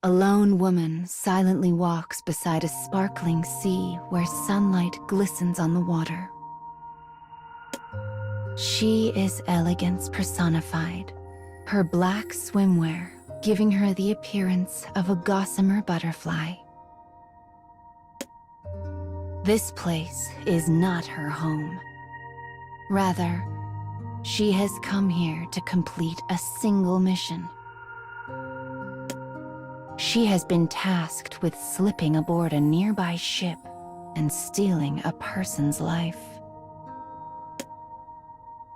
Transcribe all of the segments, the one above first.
A lone woman silently walks beside a sparkling sea where sunlight glistens on the water. She is elegance personified, her black swimwear giving her the appearance of a gossamer butterfly. This place is not her home. Rather, she has come here to complete a single mission. She has been tasked with slipping aboard a nearby ship and stealing a person's life.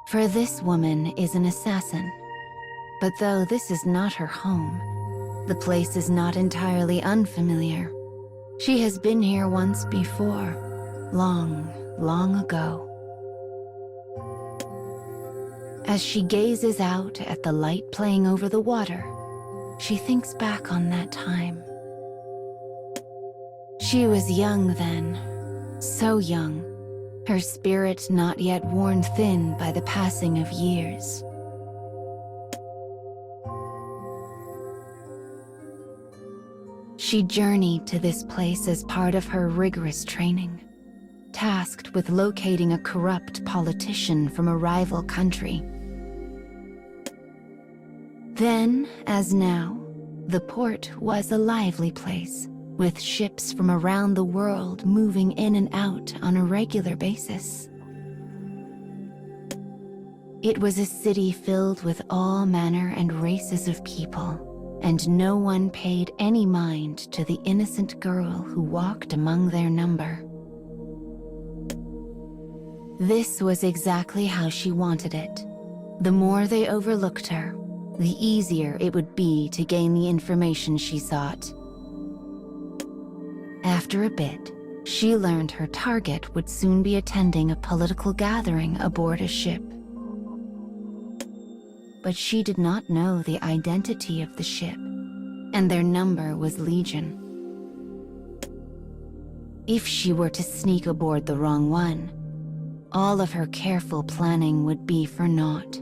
For this woman is an assassin, but though this is not her home, the place is not entirely unfamiliar. She has been here once before, long, long ago. As she gazes out at the light playing over the water, she thinks back on that time. She was young then, so young, her spirit not yet worn thin by the passing of years. She journeyed to this place as part of her rigorous training, tasked with locating a corrupt politician from a rival country. Then, as now, the port was a lively place, with ships from around the world moving in and out on a regular basis. It was a city filled with all manner and races of people, and no one paid any mind to the innocent girl who walked among their number. This was exactly how she wanted it. The more they overlooked her, the easier it would be to gain the information she sought. After a bit, she learned her target would soon be attending a political gathering aboard a ship. But she did not know the identity of the ship, and their number was legion. If she were to sneak aboard the wrong one, all of her careful planning would be for naught.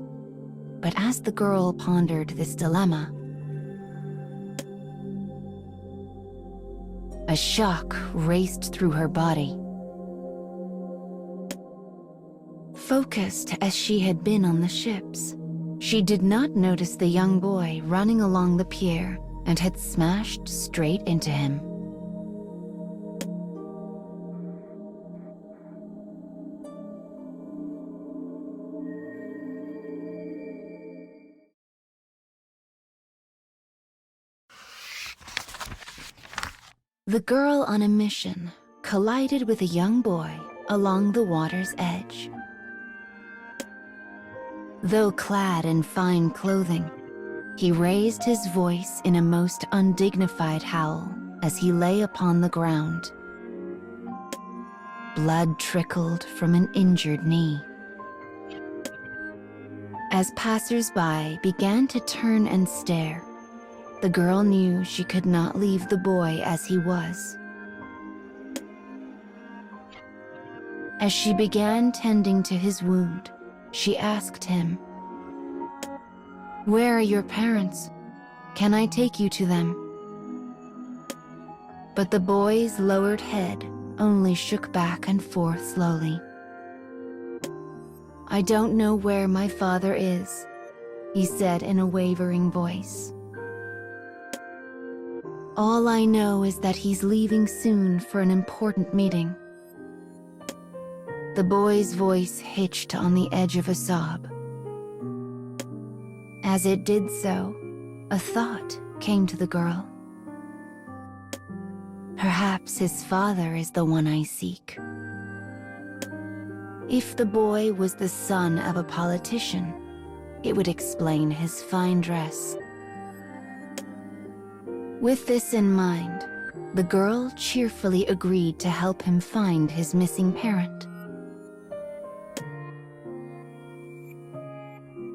But as the girl pondered this dilemma, a shock raced through her body. Focused as she had been on the ships, she did not notice the young boy running along the pier and had smashed straight into him. The girl on a mission collided with a young boy along the water's edge. Though clad in fine clothing, he raised his voice in a most undignified howl as he lay upon the ground. Blood trickled from an injured knee. As passers-by began to turn and stare, the girl knew she could not leave the boy as he was. As she began tending to his wound, she asked him, "Where are your parents? Can I take you to them?" But the boy's lowered head only shook back and forth slowly. "I don't know where my father is," he said in a wavering voice. "All I know is that he's leaving soon for an important meeting." The boy's voice hitched on the edge of a sob. As it did so, a thought came to the girl. Perhaps his father is the one I seek. If the boy was the son of a politician, it would explain his fine dress. With this in mind, the girl cheerfully agreed to help him find his missing parent.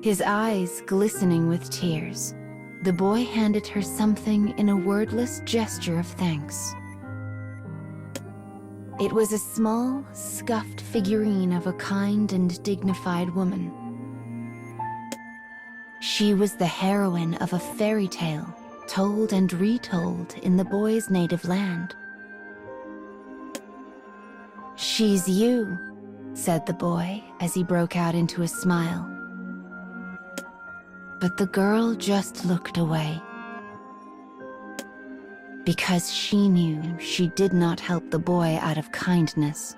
His eyes glistening with tears, the boy handed her something in a wordless gesture of thanks. It was a small, scuffed figurine of a kind and dignified woman. She was the heroine of a fairy tale, told and retold in the boy's native land. "She's you," said the boy as he broke out into a smile. But the girl just looked away, because she knew she did not help the boy out of kindness.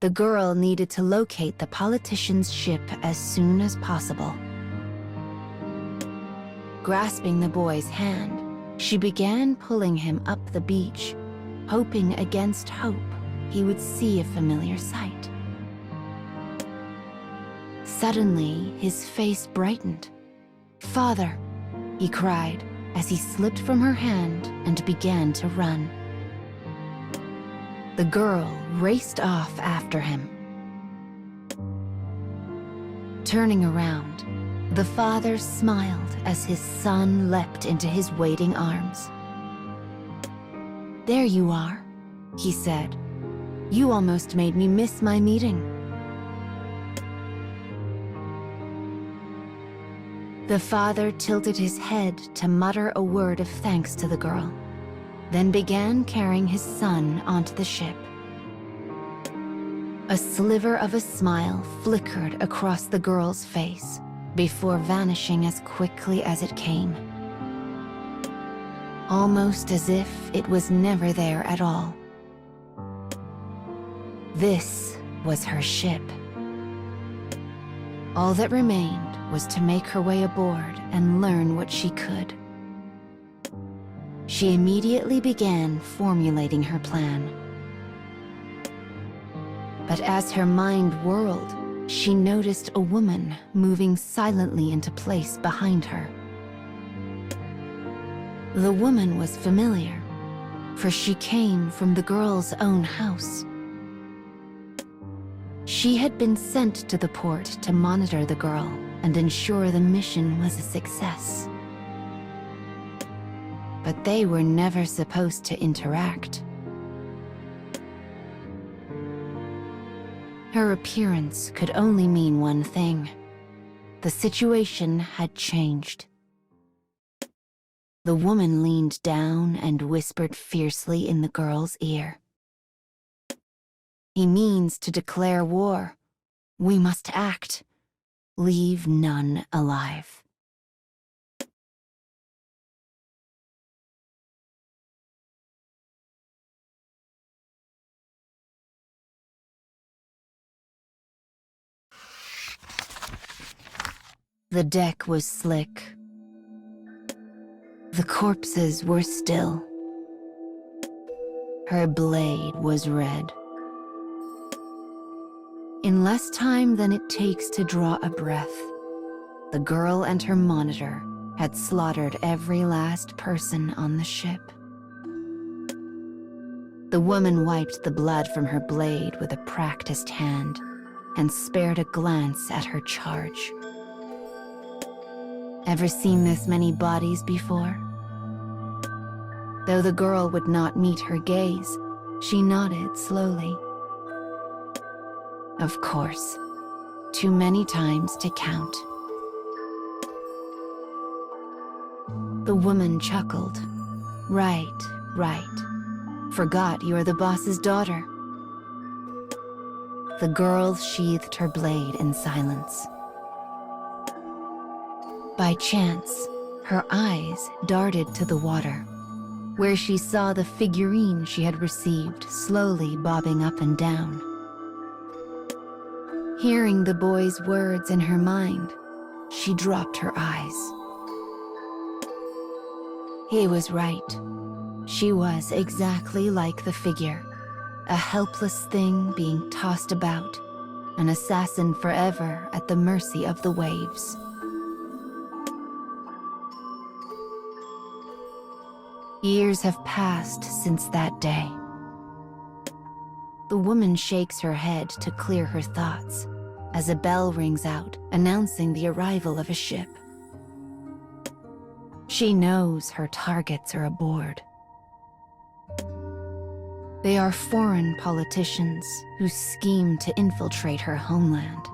The girl needed to locate the politician's ship as soon as possible. Grasping the boy's hand, she began pulling him up the beach, hoping against hope he would see a familiar sight. Suddenly, his face brightened. "Father," he cried as he slipped from her hand and began to run. The girl raced off after him. Turning around, the father smiled as his son leapt into his waiting arms. "There you are," he said. "You almost made me miss my meeting." The father tilted his head to mutter a word of thanks to the girl, then began carrying his son onto the ship. A sliver of a smile flickered across the girl's face before vanishing as quickly as it came, almost as if it was never there at all. This was her ship. All that remained was to make her way aboard and learn what she could. She immediately began formulating her plan. But as her mind whirled, she noticed a woman moving silently into place behind her. The woman was familiar, for she came from the girl's own house. She had been sent to the port to monitor the girl and ensure the mission was a success. But they were never supposed to interact. Her appearance could only mean one thing. The situation had changed. The woman leaned down and whispered fiercely in the girl's ear. "He means to declare war. We must act. Leave none alive." The deck was slick. The corpses were still. Her blade was red. In less time than it takes to draw a breath, the girl and her monitor had slaughtered every last person on the ship. The woman wiped the blood from her blade with a practiced hand and spared a glance at her charge. Ever seen this many bodies before? Though the girl would not meet her gaze, she nodded slowly. Of course, too many times to count. The woman chuckled. Right. Forgot you're the boss's daughter." The girl sheathed her blade in silence. By chance, her eyes darted to the water, where she saw the figurine she had received slowly bobbing up and down. Hearing the boy's words in her mind, she dropped her eyes. He was right. She was exactly like the figure, a helpless thing being tossed about, an assassin forever at the mercy of the waves. Years have passed since that day. The woman shakes her head to clear her thoughts as a bell rings out, announcing the arrival of a ship. She knows her targets are aboard. They are foreign politicians who scheme to infiltrate her homeland.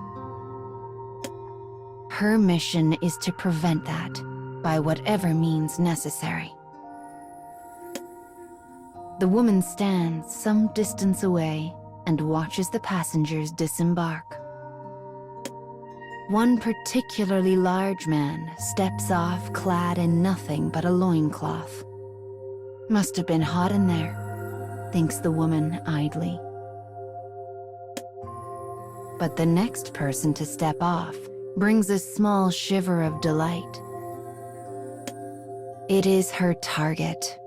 Her mission is to prevent that by whatever means necessary. The woman stands some distance away and watches the passengers disembark. One particularly large man steps off clad in nothing but a loincloth. Must have been hot in there, thinks the woman idly. But the next person to step off brings a small shiver of delight. It is her target.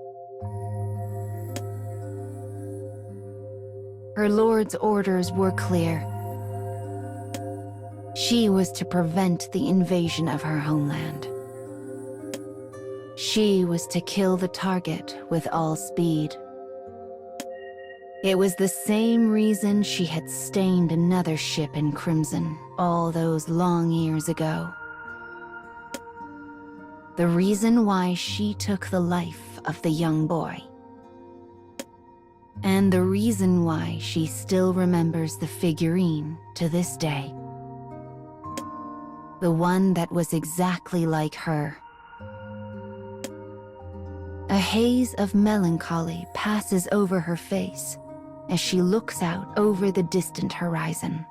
Her lord's orders were clear. She was to prevent the invasion of her homeland. She was to kill the target with all speed. It was the same reason she had stained another ship in crimson all those long years ago. The reason why she took the life of the young boy. And the reason why she still remembers the figurine to this day. The one that was exactly like her. A haze of melancholy passes over her face as she looks out over the distant horizon.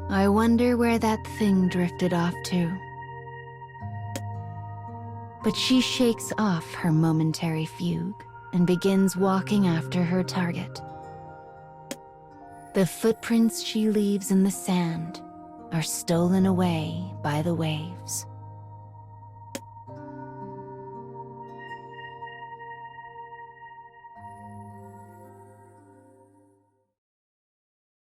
I wonder where that thing drifted off to. But she shakes off her momentary fugue and begins walking after her target. The footprints she leaves in the sand are stolen away by the waves.